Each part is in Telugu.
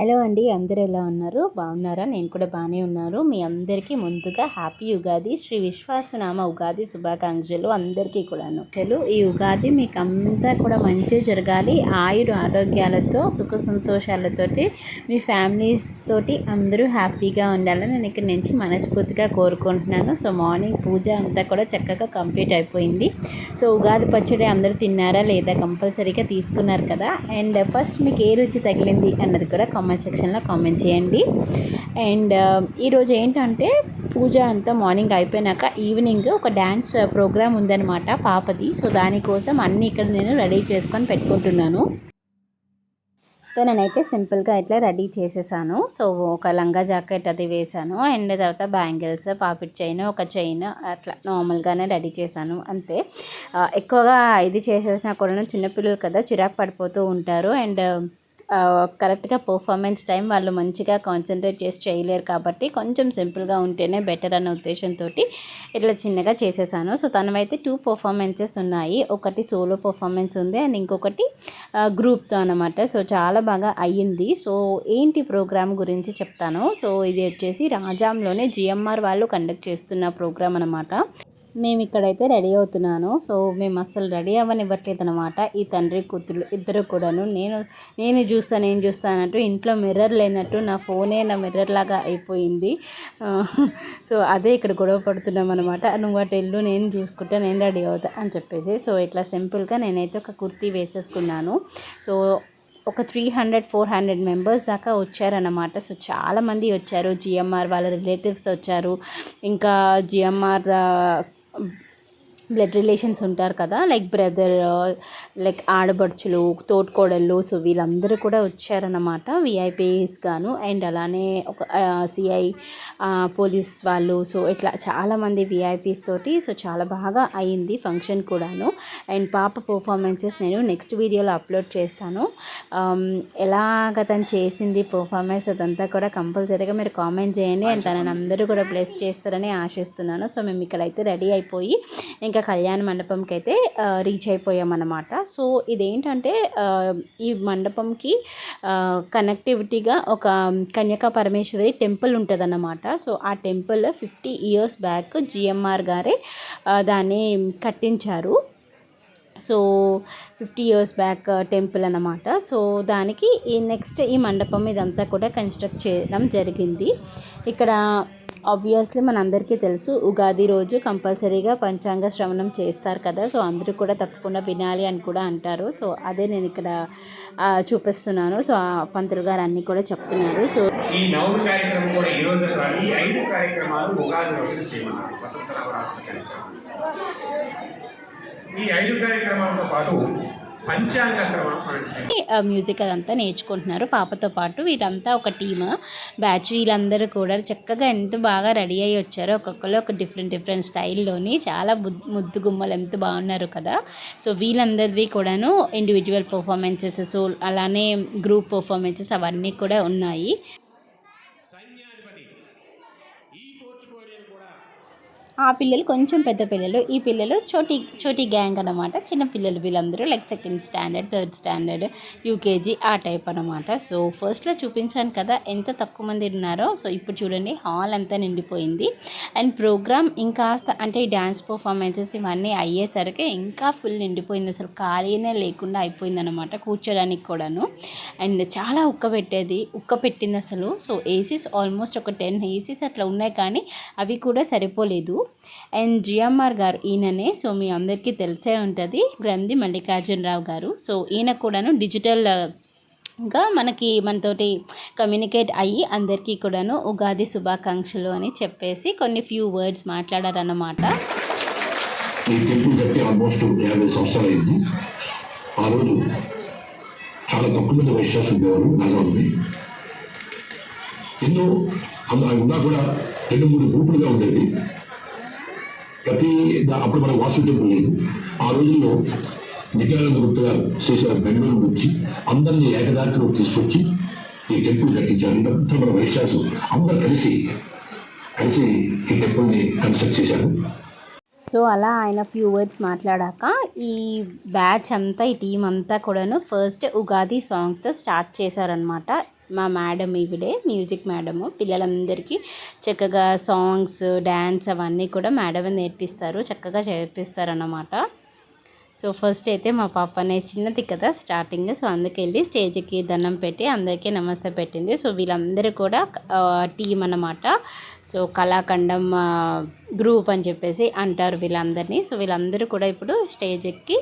హలో అండి, అందరూ ఎలా ఉన్నారు? బాగున్నారా? నేను కూడా బాగానే ఉన్నాను. మీ అందరికీ ముందుగా హ్యాపీ ఉగాది, శ్రీ విశ్వాసనామ ఉగాది శుభాకాంక్షలు అందరికీ కూడాను. ఈ ఉగాది మీకు అంతా కూడా మంచి జరగాలి, ఆయుర ఆరోగ్యాలతో సుఖ సంతోషాలతోటి మీ ఫ్యామిలీస్ తోటి అందరూ హ్యాపీగా ఉండాలని నేను ఇక్కడి నుంచి మనస్ఫూర్తిగా కోరుకుంటున్నాను. సో మార్నింగ్ పూజ అంతా కూడా చక్కగా కంప్లీట్ అయిపోయింది. సో ఉగాది పచ్చడి అందరూ తిన్నారా లేదా, కంపల్సరీగా తీసుకున్నారు కదా. అండ్ ఫస్ట్ మీకు ఏ రుచి తగిలింది అన్నది కూడా కామెంట్ సెక్షన్లో కామెంట్ చేయండి. అండ్ ఈరోజు ఏంటంటే పూజ అంతా మార్నింగ్ అయిపోయినాక ఈవినింగ్ ఒక డ్యాన్స్ ప్రోగ్రామ్ ఉందన్నమాట పాపది. సో దానికోసం అన్నీ ఇక్కడ నేను రెడీ చేసుకొని పెట్టుకుంటున్నాను. నేనైతే సింపుల్గా ఇట్లా రెడీ చేసేసాను. సో ఒక లంగా జాకెట్ అది వేసాను. అండ్ తర్వాత బ్యాంగిల్స్, పాపిట్ చైన్, ఒక చైన్ అట్లా నార్మల్గానే రెడీ చేశాను అంతే. ఎక్కువగా ఇది చేసేసినా కూడా చిన్నపిల్లలు కదా చిరాకు పడిపోతూ ఉంటారు. అండ్ కరెక్ట్గా పర్ఫార్మెన్స్ టైం వాళ్ళు మంచిగా కాన్సన్ట్రేట్ చేసి చేయలేరు కాబట్టి కొంచెం సింపుల్గా ఉంటేనే బెటర్ అన్న ఉద్దేశంతో ఇట్లా చిన్నగా చేసేసాను. సో తనవైతే 2 పర్ఫార్మెన్సెస్ ఉన్నాయి. ఒకటి సోలో పర్ఫార్మెన్స్ ఉంది అండ్ ఇంకొకటి గ్రూప్తో అనమాట. సో చాలా బాగా అయ్యింది. సో ఏంటి ప్రోగ్రామ్ గురించి చెప్తాను. సో ఇది వచ్చేసి రాజాంలోనే జిఎంఆర్ వాళ్ళు కండక్ట్ చేస్తున్న ప్రోగ్రామ్ అనమాట. మేము ఇక్కడైతే రెడీ అవుతున్నాను. సో మేము అస్సలు రెడీ అవ్వనివ్వట్లేదు అనమాట. ఈ తండ్రి కూతురు ఇద్దరు కూడాను నేను చూస్తాను అన్నట్టు ఇంట్లో మిర్రర్ లేనట్టు నా ఫోనే నా మిర్రర్ లాగా అయిపోయింది. సో అదే ఇక్కడ గొడవ పడుతున్నాం అనమాట. నువ్వు అటు వెళ్ళు, నేను చూసుకుంటా, నేను రెడీ అవుతా అని చెప్పేసి. సో ఇట్లా సింపుల్గా నేనైతే ఒక కుర్తీ వేసేసుకున్నాను. సో ఒక 300-400 మెంబర్స్ దాకా వచ్చారన్నమాట. సో చాలామంది వచ్చారు. జిఎంఆర్ వాళ్ళ రిలేటివ్స్ వచ్చారు, ఇంకా జిఎంఆర్ బ్లడ్ రిలేషన్స్ ఉంటారు కదా, లైక్ బ్రదర్, లైక్ ఆడబడుచులు, తోటికోడళ్ళు. సో వీళ్ళందరూ కూడా వచ్చారన్నమాట విఐపీస్ గాను. అండ్ అలానే ఒక సిఐ, పోలీస్ వాళ్ళు. సో ఇట్లా చాలామంది విఐపీస్ తోటి. సో చాలా బాగా అయింది ఫంక్షన్ కూడాను. అండ్ పాప పర్ఫార్మెన్సెస్ నేను నెక్స్ట్ వీడియోలో అప్లోడ్ చేస్తాను. ఎలాగ తను చేసింది పర్ఫార్మెన్స్ అదంతా కూడా కంపల్సరీగా మీరు కామెంట్ చేయండి. అండ్ తనని అందరూ కూడా బ్లెస్ చేస్తారని ఆశిస్తున్నాను. సో మేము ఇక్కడైతే రెడీ అయిపోయి ఇంకా కళ్యాణ మండపంకి అయితే రీచ్ అయిపోయామన్నమాట. సో ఇదేంటంటే ఈ మండపంకి కనెక్టివిటీగా ఒక కన్యకా పరమేశ్వరి టెంపుల్ ఉంటుందన్నమాట. సో ఆ టెంపుల్ 50 years బ్యాక్ జిఎంఆర్ గారే దాన్ని కట్టించారు. సో 50 years బ్యాక్ టెంపుల్ అన్నమాట. సో దానికి ఈ మండపం ఇదంతా కూడా కన్స్ట్రక్ట్ చేయడం జరిగింది. ఇక్కడ ఆబ్వియస్లీ మనందరికీ తెలుసు ఉగాది రోజు కంపల్సరీగా పంచాంగ శ్రవణం చేస్తారు కదా. సో అందరూ కూడా తప్పకుండా వినాలి అని కూడా అంటారు. సో అదే నేను ఇక్కడ చూపిస్తున్నాను. సో పంతులు గారు అన్నీ కూడా చెప్తున్నారు. సో ఈ నవమి కార్యక్రమం కూడా ఈ రోజు కాదు, ఈ 5 కార్యక్రమాలు ఉగాది రోజున చేయమన్నారు. వసంత నవరాత్రి కార్యక్రమం. ఈ 5 కార్యక్రమాలతో పాటు పంచాంగ శ్రవణం, మ్యూజిక్ అదంతా నేర్చుకుంటున్నారు పాపతో పాటు. వీళ్ళంతా ఒక టీమ్ బ్యాచ్. వీళ్ళందరూ కూడా చక్కగా ఎంత బాగా రెడీ అయ్యి వచ్చారో, ఒక్కొక్కరు ఒక డిఫరెంట్ స్టైల్లోని చాలా ముద్దు గుమ్మలు ఎంత బాగున్నారు కదా. సో వీళ్ళందరివి కూడాను ఇండివిజువల్ పర్ఫార్మెన్సెస్, సో అలానే గ్రూప్ పర్ఫార్మెన్సెస్ అవన్నీ కూడా ఉన్నాయి. ఆ పిల్లలు కొంచెం పెద్ద పిల్లలు, ఈ పిల్లలు చోటీ గ్యాంగ్ అనమాట. చిన్న పిల్లలు వీళ్ళందరూ like 2nd standard, 3rd standard, UKG ఆ టైప్ అనమాట. సో ఫస్ట్లో చూపించాను కదా ఎంత తక్కువ మంది ఉన్నారో. సో ఇప్పుడు చూడండి హాల్ అంతా నిండిపోయింది. అండ్ ప్రోగ్రామ్ ఇంకాస్త అంటే ఈ డ్యాన్స్ పర్ఫార్మెన్సెస్ ఇవన్నీ అయ్యేసరికి ఇంకా ఫుల్ నిండిపోయింది. అసలు ఖాళీనే లేకుండా అయిపోయింది అనమాట కూర్చోడానికి కూడాను. అండ్ చాలా ఉక్క పెట్టింది అసలు. సో ఏసీస్ ఆల్మోస్ట్ ఒక 10 ఏసీస్ అట్లా ఉన్నాయి, కానీ అవి కూడా సరిపోలేదు. అండ్ జిఎంఆర్ గారు ఈయననే. సో మీ అందరికీ తెలిసే ఉంటుంది, గ్రంథి మల్లికార్జునరావు గారు. సో ఈయన కూడాను డిజిటల్గా మనతోటి కమ్యూనికేట్ అయ్యి అందరికీ కూడాను ఉగాది శుభాకాంక్షలు అని చెప్పేసి కొన్ని ఫ్యూ వర్డ్స్ మాట్లాడారన్నమాట. ఈ టెంపుల్ కట్టి ఆల్మోస్ట్ 50 సంవత్సరాలు అయింది. ఆ రోజు చాలా తక్కువ మంది వైశ్యాస్ ఉండేవారు రాజాన్ని. ఎన్నో ఉన్నా కూడా 2-3 గ్రూపులుగా ఉండేవి. అప్పుడు మన వాసు టెంపుల్ లేదు. ఆ రోజుల్లో నిత్యానంద గుప్త గారు చేశారు. బెంగళూరు నుంచి అందరినీ ఏకదాటిలో తీసుకొచ్చి ఈ టెంపుల్ కట్టించారు. ఇదంతా మన వైశ్యాసు అందరూ కలిసి ఈ టెంపుల్ని కన్స్ట్రక్ట్ చేశారు. సో అలా ఆయన ఫ్యూ వర్డ్స్ మాట్లాడాక ఈ బ్యాచ్ అంతా, ఈ టీం అంతా కూడాను ఫస్ట్ ఉగాది సాంగ్తో స్టార్ట్ చేశారనమాట. మా మేడం ఈవిడే, మ్యూజిక్ మేడము. పిల్లలందరికీ చక్కగా సాంగ్స్, డ్యాన్స్ అవన్నీ కూడా మేడమే నేర్పిస్తారు, చక్కగా చేపిస్తారన్నమాట. సో ఫస్ట్ అయితే మా పాపనే చిన్నది కదా స్టార్టింగ్, సో అందుకే వెళ్ళి స్టేజ్కి దండం పెట్టి అందరికీ నమస్తే పెట్టింది. సో వీళ్ళందరూ కూడా టీం అన్నమాట. సో కళాఖండం గ్రూప్ అని చెప్పేసి అంటారు వీళ్ళందరినీ. సో వీళ్ళందరూ కూడా ఇప్పుడు స్టేజ్ ఎక్కి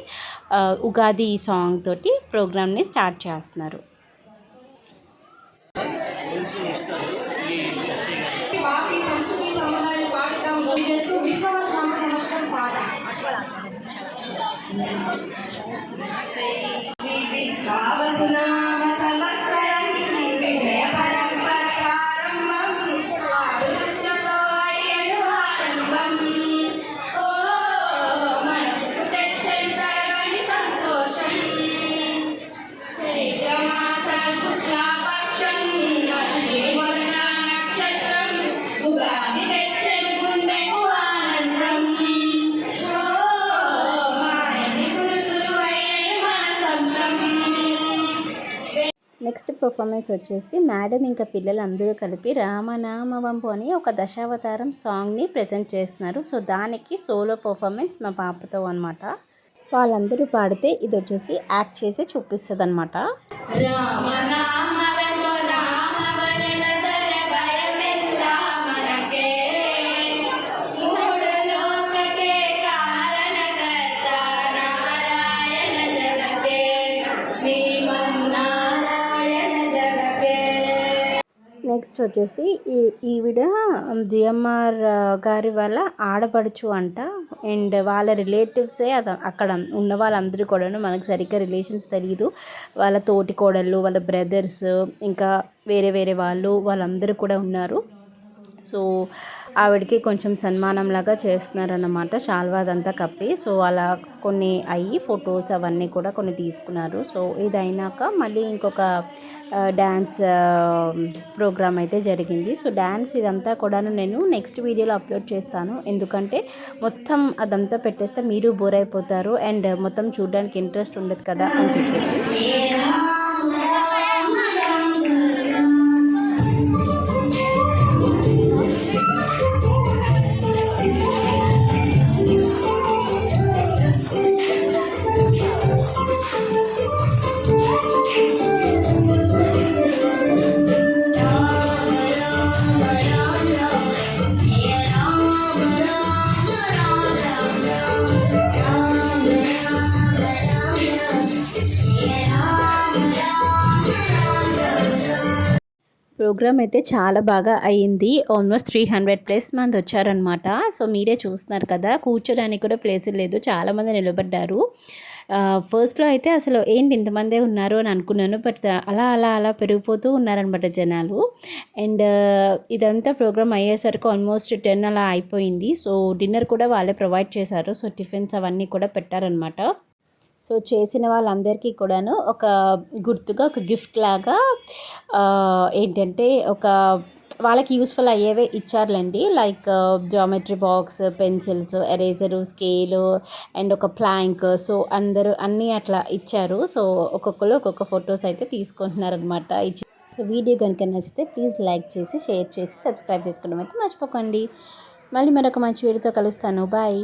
ఉగాది సాంగ్ తోటి ప్రోగ్రామ్ని స్టార్ట్ చేస్తున్నారు. నెక్స్ట్ పర్ఫార్మెన్స్ వచ్చేసి మేడం ఇంకా పిల్లలు అందరూ కలిపి రామనామవంపు అని ఒక దశావతారం సాంగ్ని ప్రజెంట్ చేస్తున్నారు. సో దానికి సోలో పర్ఫార్మెన్స్ మా పాపతో అనమాట. వాళ్ళందరూ పాడితే ఇది వచ్చేసి యాక్ట్ చేసి చూపిస్తుంది అనమాట. నెక్స్ట్ వచ్చేసి ఈవిడ జిఎంఆర్ గారి వాళ్ళ ఆడపడుచు అంట. అండ్ వాళ్ళ రిలేటివ్సే అక్కడ ఉన్న వాళ్ళందరూ కూడాను, మనకు సరిగ్గా రిలేషన్స్ తెలియదు. వాళ్ళ తోటి కోడళ్ళు, వాళ్ళ బ్రదర్స్, ఇంకా వేరే వేరే వాళ్ళందరూ కూడా ఉన్నారు. సో ఆవిడకి కొంచెం సన్మానం లాగా చేస్తున్నారన్నమాట, శాల్వా అదంతా కప్పి. సో అలా కొన్ని అయ్యి ఫొటోస్ అవన్నీ కూడా కొన్ని తీసుకున్నారు. సో ఇది అయినాక మళ్ళీ ఇంకొక డ్యాన్స్ ప్రోగ్రామ్ అయితే జరిగింది. సో డ్యాన్స్ ఇదంతా కూడాను నేను నెక్స్ట్ వీడియోలో అప్లోడ్ చేస్తాను, ఎందుకంటే మొత్తం అదంతా పెట్టేస్తే మీరు బోర్ అయిపోతారు అండ్ మొత్తం చూడడానికి ఇంట్రెస్ట్ ఉండదు కదా అని చెప్పేసి. ప్రోగ్రామ్ అయితే చాలా బాగా అయ్యింది. ఆల్మోస్ట్ 300+ మంది వచ్చారనమాట. సో మీరే చూస్తున్నారు కదా, కూర్చోడానికి కూడా ప్లేస్ లేదు, చాలామంది నిలబడ్డారు. ఫస్ట్లో అయితే అసలు ఏంటి ఇంతమందే ఉన్నారు అని అనుకున్నాను, బట్ అలా అలా అలా పెరిగిపోతూ ఉన్నారనమాట జనాలు. అండ్ ఇదంతా ప్రోగ్రామ్ అయ్యేసరికి ఆల్మోస్ట్ 10 అలా అయిపోయింది. సో డిన్నర్ కూడా వాళ్ళే ప్రొవైడ్ చేశారు. సో టిఫిన్స్ అవన్నీ కూడా పెట్టారనమాట. సో చేసిన వాళ్ళందరికీ కూడాను ఒక గుర్తుగా ఒక గిఫ్ట్ లాగా ఏంటంటే ఒక వాళ్ళకి యూస్ఫుల్ అయ్యేవే ఇచ్చారులేండి. Like geometry box, pencils, eraser, scale and ఒక ప్లాంక్. సో అందరూ అన్నీ అట్లా ఇచ్చారు. సో ఒక్కొక్కరు ఒక్కొక్క ఫొటోస్ అయితే తీసుకుంటున్నారనమాట. సో వీడియో కనుక నచ్చితే ప్లీజ్ లైక్ చేసి, షేర్ చేసి, సబ్స్క్రైబ్ చేసుకోవడం అయితే మర్చిపోకండి. మళ్ళీ మరొక మంచి వీడియోతో కలుస్తాను. బాయ్.